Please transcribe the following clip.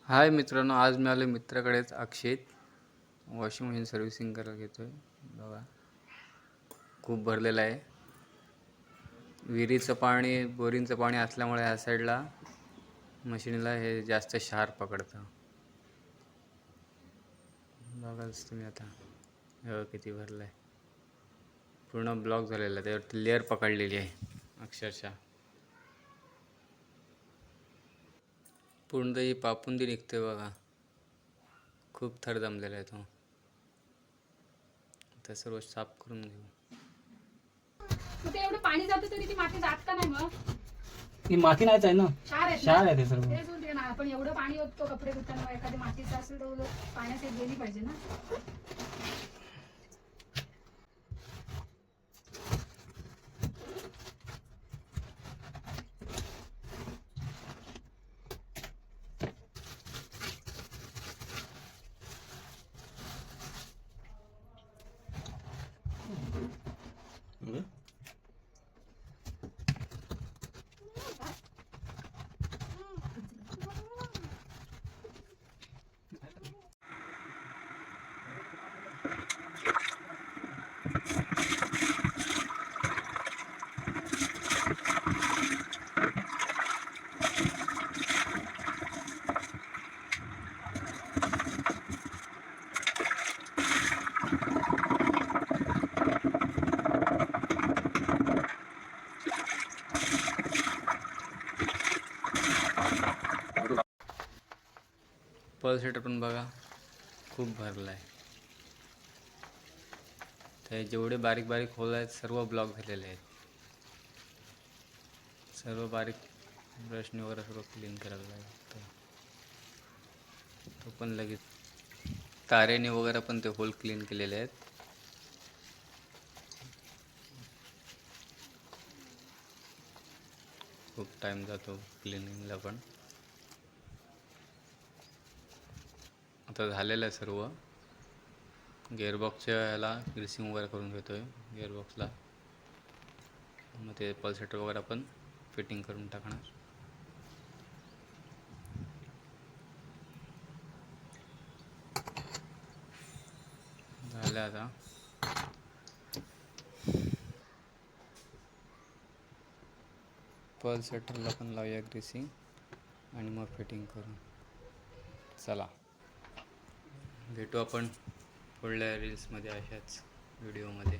हाय मित्रांनो, आज मी आलो मित्राकडेच अक्षेत वॉशिंग मशीन सर्व्हिसिंग करायला घेतोय. बघा खूप भरलेलं आहे. विहिरीचं पाणी बोरिंगचं पाणी असल्यामुळे ह्या साईडला मशीनला हे जास्त क्षार पकडतं. बघाच तुम्ही आता हे किती भरलं आहे. पूर्ण ब्लॉक झालेला आहे, त्यावरती लेअर पकडलेली आहे अक्षरशः. पूर्ण ही पापुंदी निघते बघा. खूप थर जमलेला आहे तो. आता सर्व साफ करून घेऊ. ते एवढं पाणी जातं तरी ती माती जात का नाही मग? ती माती नाहीच आहे ना, क्षार आहे ते सर्व. तेच बोलते ना, आपण एवढं पाणी ओततो कपडे धुताना, एखादी मातीचं असेल तर पाण्यात गेली पाहिजे ना. पल्सेटर पण बघा खूप भरला आहे. ते जेवढे बारीक बारीक होल आहेत सर्व ब्लॉक झालेले आहेत. सर्व बारीक ब्रशने वगैरे सर्व क्लीन करायला लागतं. तो पण लगेच तारेने वगैरे पण ते होल क्लीन केलेले आहेत. खूप टाइम जातो क्लिनिंगला पण. आता झालेलं आहे सर्व. गिअरबॉक्सच्या याला ग्रीसिंग वगैरे करून घेतोय गिअरबॉक्सला. मग ते पल्सेटर वगैरे आपण फिटिंग करून टाकणार. झालं आता. पल्सेटरला पण लावूया ग्रीसिंग आणि मग फिटिंग करू. चला भेटू आपण पुढल्या रील्समध्ये अशाच व्हिडिओमध्ये.